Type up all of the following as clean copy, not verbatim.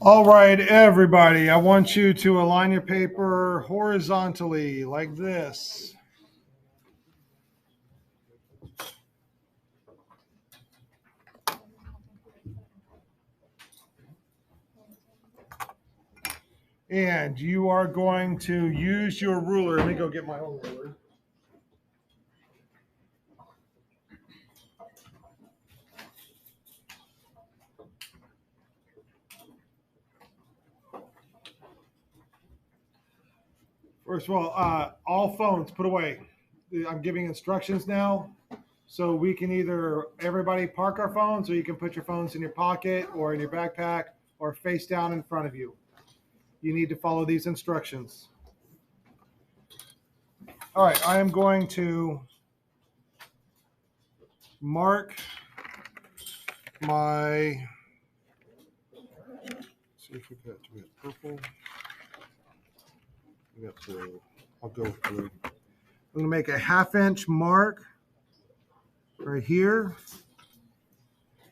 All right, everybody, I want you to align your paper horizontally like this. And you are going to use your ruler. Let me go get my own ruler. First of all phones put away. I'm giving instructions now. So we can either everybody park our phones, or you can put your phones in your pocket or in your backpack or face down in front of you. You need to follow these instructions. All right, I am going to mark my, see if we got purple. We got blue. I'll go with blue. I'm going to make a 1/2 inch mark right here.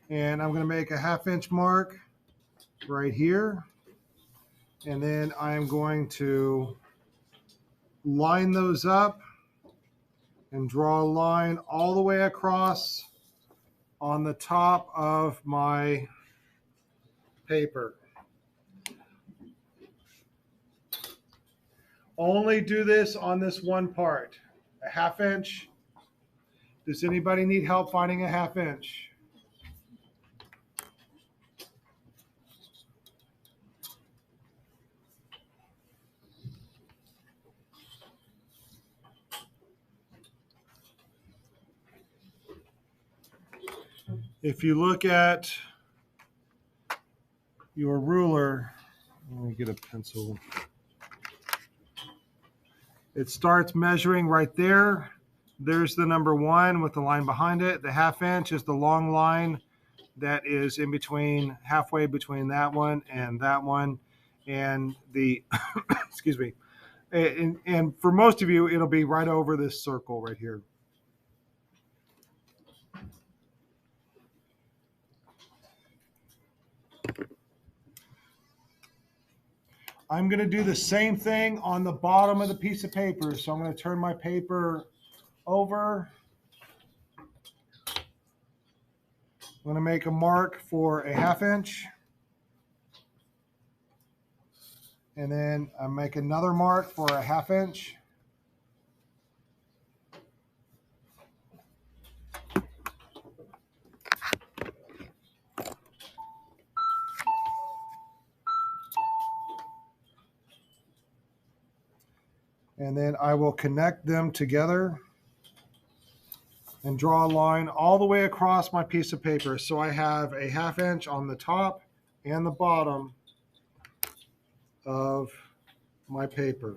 And I'm going to make a 1/2 inch mark right here. And then I'm going to line those up and draw a line all the way across on the top of my paper. Only do this on this one part, a 1/2 inch. Does anybody need help finding a 1/2 inch? If you look at your ruler, let me get a pencil. It starts measuring right there. There's the number 1 with the line behind it. The 1/2 inch is the long line that is in between, halfway between that one and that one. And the, excuse me. And for most of you, it'll be right over this circle right here. I'm going to do the same thing on the bottom of the piece of paper. So I'm going to turn my paper over. I'm going to make a mark for a 1/2 inch. And then I make another mark for a 1/2 inch. And then I will connect them together and draw a line all the way across my piece of paper. So I have a 1/2 inch on the top and the bottom of my paper.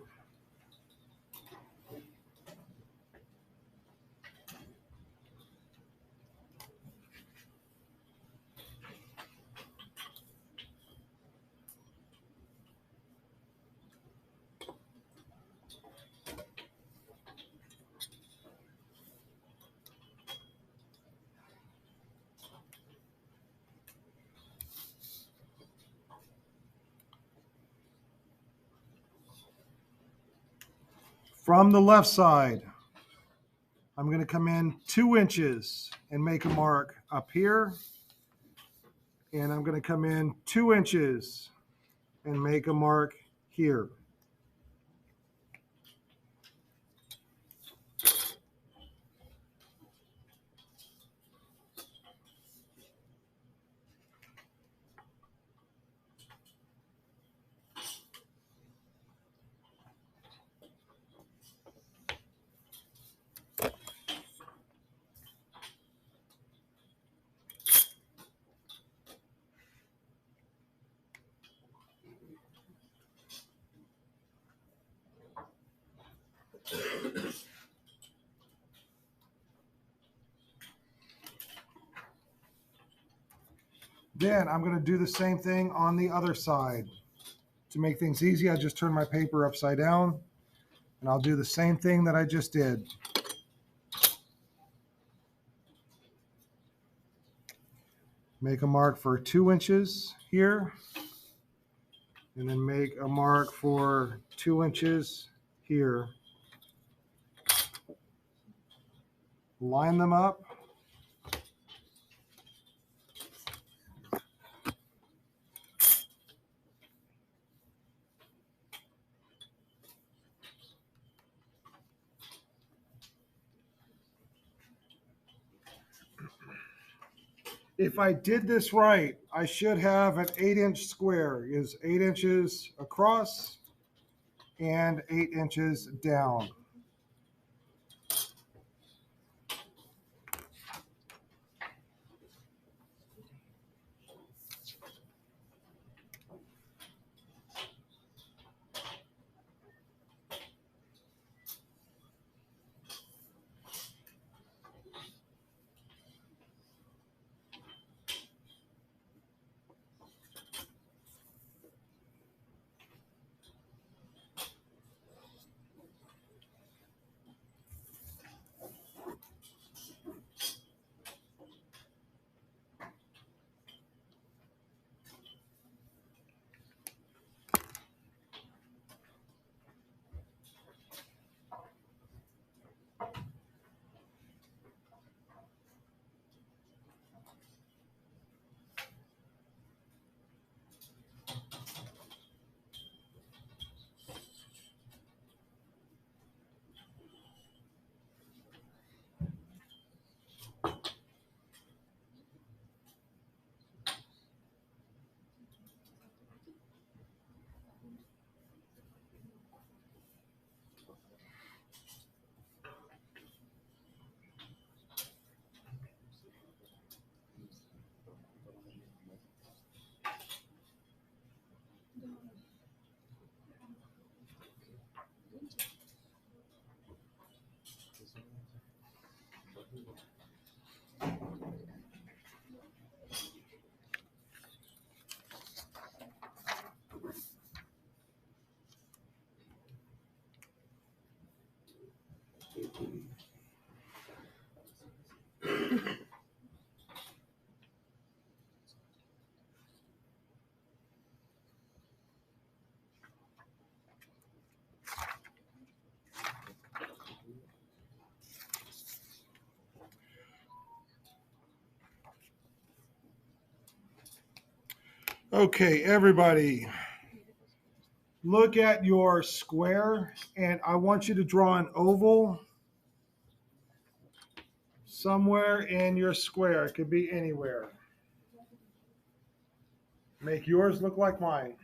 From the left side, I'm going to come in 2 inches and make a mark up here. And I'm going to come in 2 inches and make a mark here. Then I'm going to do the same thing on the other side. To make things easy, I just turn my paper upside down, and I'll do the same thing that I just did. Make a mark for 2 inches here, and then make a mark for 2 inches here. Line them up. If I did this right, I should have an 8-inch square. Is 8 inches across and 8 inches down. Okay, everybody, look at your square, and I want you to draw an oval somewhere in your square. It could be anywhere. Make yours look like mine.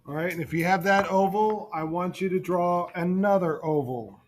All right, and if you have that oval, I want you to draw another oval.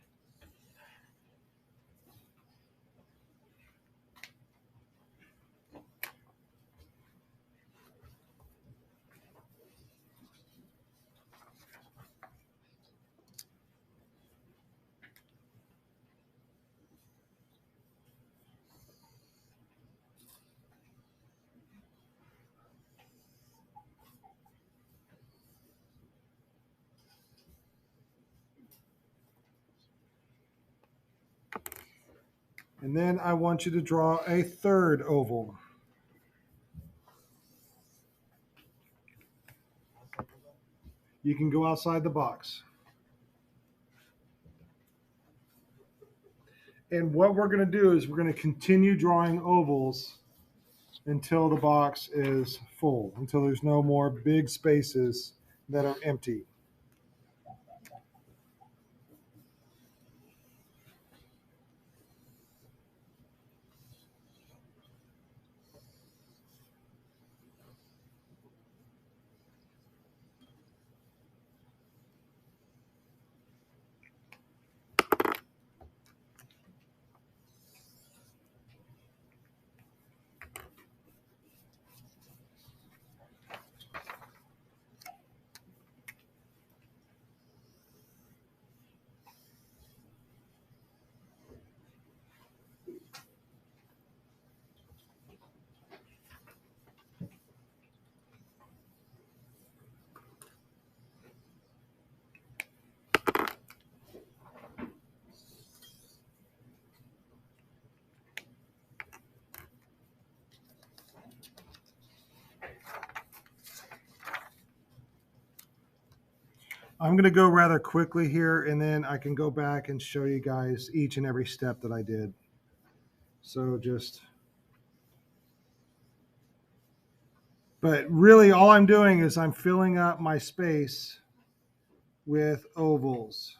And then I want you to draw a third oval. You can go outside the box. And what we're going to do is we're going to continue drawing ovals until the box is full, until there's no more big spaces that are empty. I'm going to go rather quickly here, and then I can go back and show you guys each and every step that I did. So but really all I'm doing is I'm filling up my space with ovals.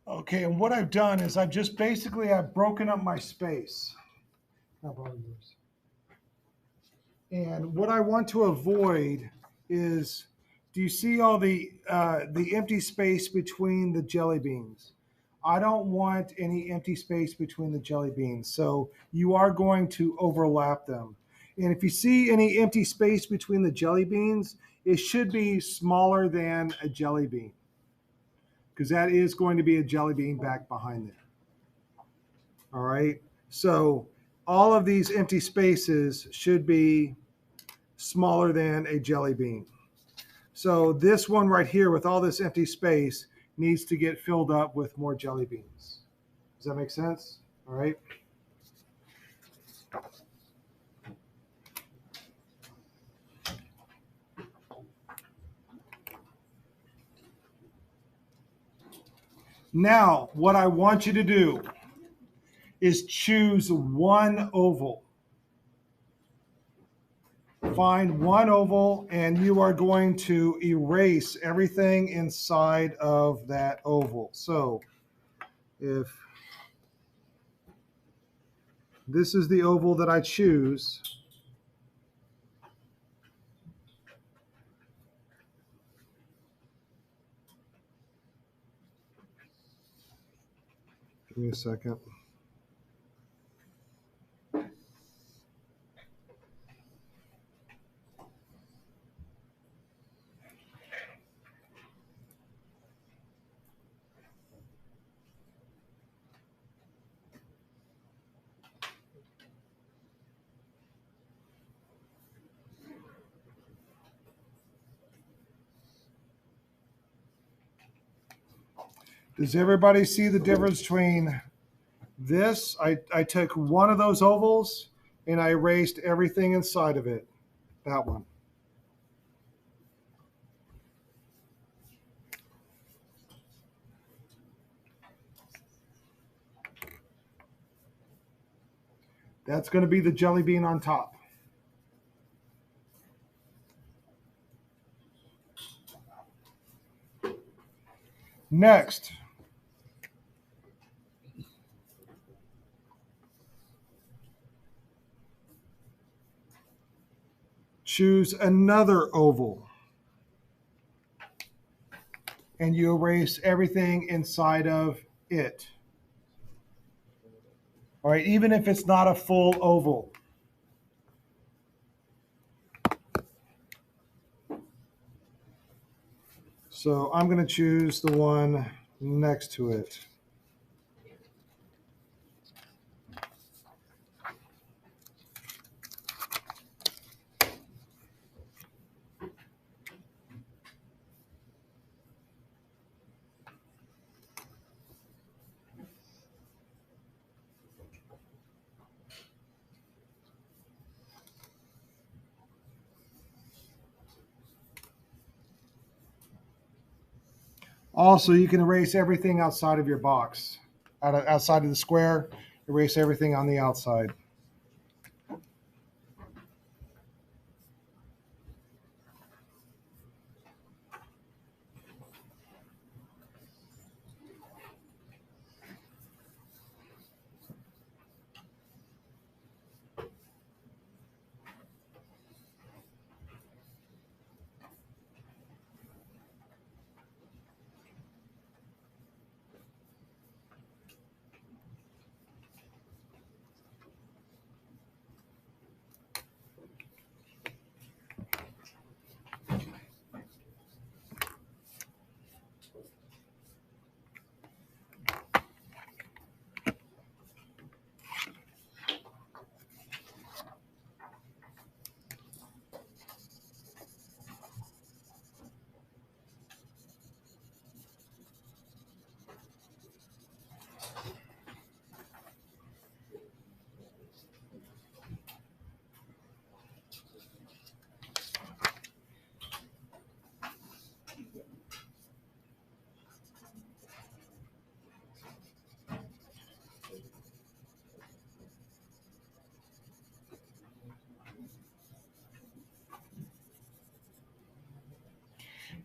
Okay, and what I've done is I've broken up my space. How about yours? And what I want to avoid is, do you see all the empty space between the jelly beans? I don't want any empty space between the jelly beans. So you are going to overlap them. And if you see any empty space between the jelly beans, it should be smaller than a jelly bean, because that is going to be a jelly bean back behind there. All right. So all of these empty spaces should be smaller than a jelly bean. So this one right here with all this empty space needs to get filled up with more jelly beans. Does that make sense? All right. Now, what I want you to do is choose one oval. Find one oval, and you are going to erase everything inside of that oval. So if this is the oval that I choose, give me a second. Does everybody see the difference between this? I took one of those ovals and I erased everything inside of it. That one. That's going to be the jelly bean on top. Next, choose another oval and you erase everything inside of it. All right, even if it's not a full oval. So I'm going to choose the one next to it. Also, you can erase everything outside of your box, outside of the square, erase everything on the outside.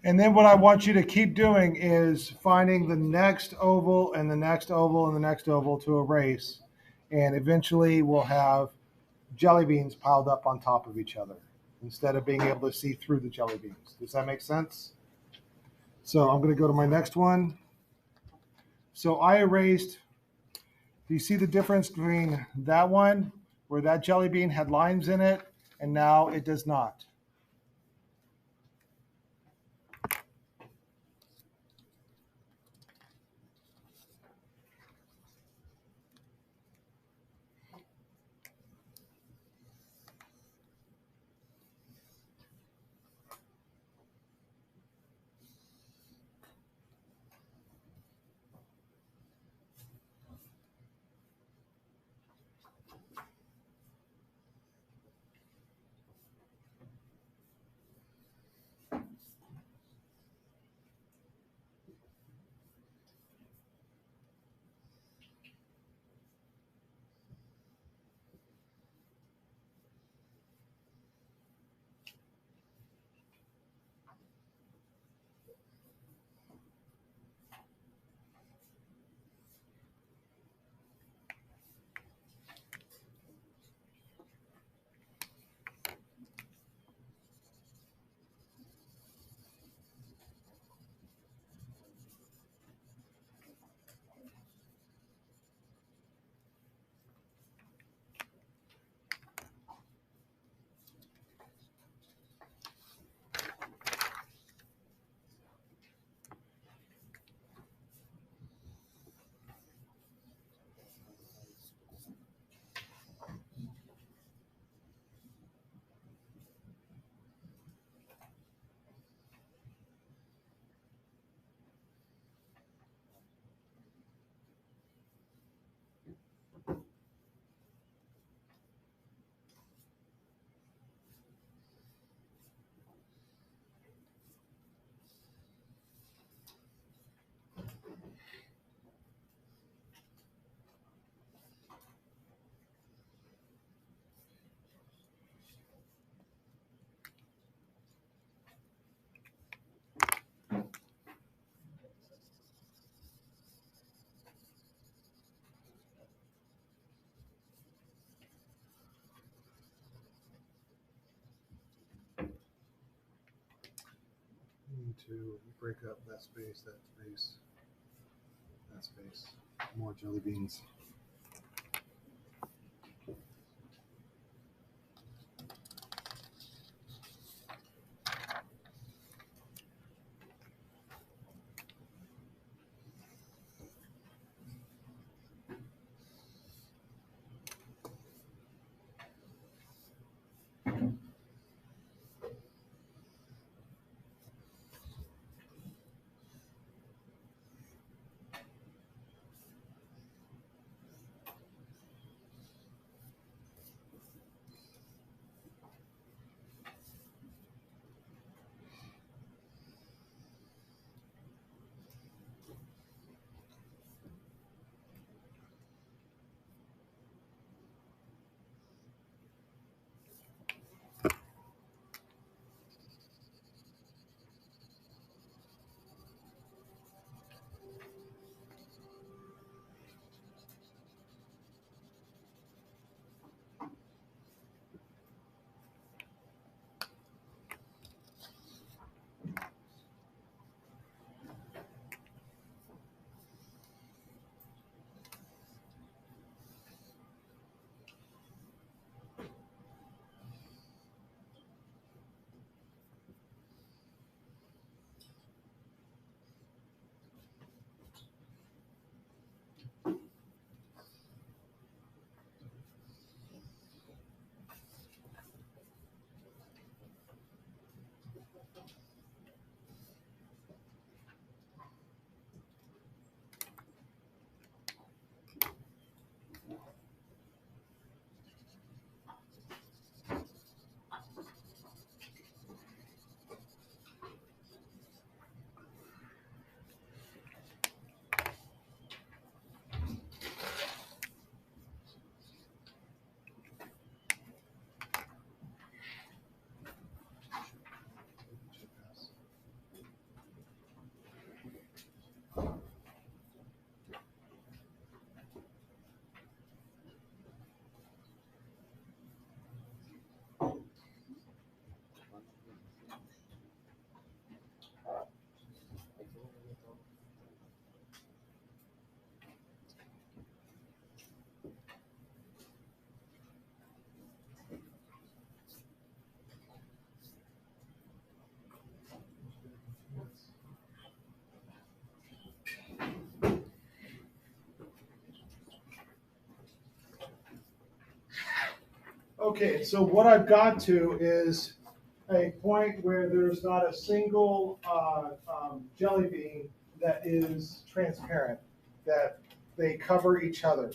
And then what I want you to keep doing is finding the next oval and the next oval and the next oval to erase. And eventually we'll have jelly beans piled up on top of each other instead of being able to see through the jelly beans. Does that make sense? So I'm going to go to my next one. So I erased, do you see the difference between that one where that jelly bean had lines in it and now it does not? Need to break up that space, that space, that space. More jelly beans. Okay, so what I've got to is a point where there's not a single jelly bean that is transparent, that they cover each other.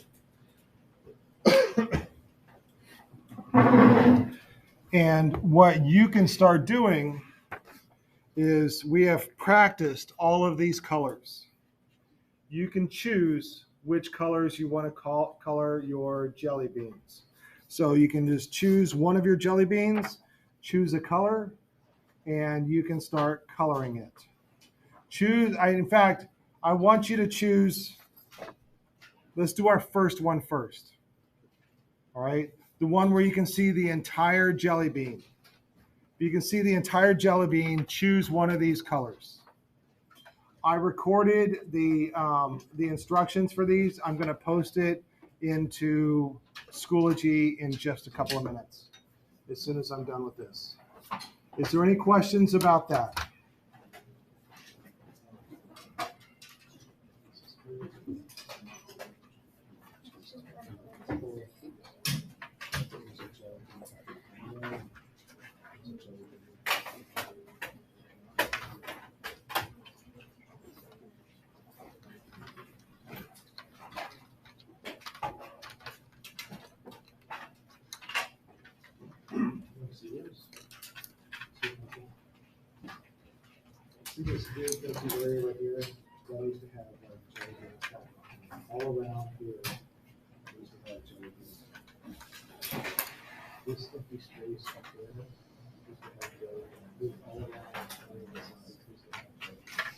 And what you can start doing is we have practiced all of these colors. You can choose which colors you want to color your jelly beans. So you can just choose one of your jelly beans, choose a color, and you can start coloring it. In fact, I want you to choose, let's do our first one first. All right, the one where you can see the entire jelly bean. If you can see the entire jelly bean, choose one of these colors. I recorded the instructions for these. I'm going to post it into Schoology in just a couple of minutes, as soon as I'm done with this. Is there any questions about that? See this big empty area right here? I used to have jelly beans all around here. I used to have jelly beans. This empty space up there used to have jelly beans all around the sides. Used to have jelly beans.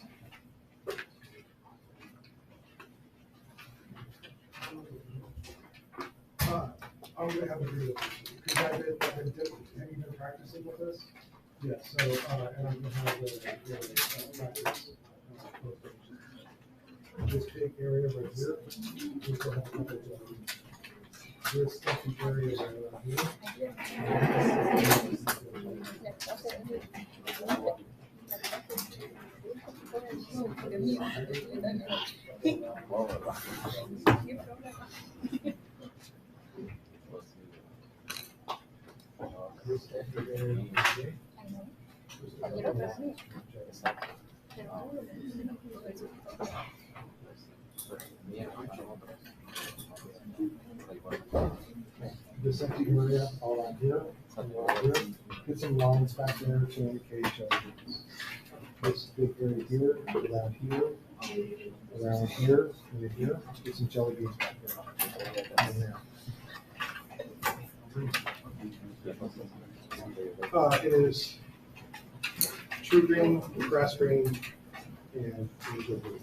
I'm gonna have a video because have you been practicing with this? Yes. So and I'm gonna have the practice. This big area right here, we still have a couple of jelly beans. This stuffy area right around here. This empty area all around here, get some lines back there to indicate jelly beans. This big area here, around here, and here, get some jelly beans back there. And there. It is true green, grass green, and indigo blue.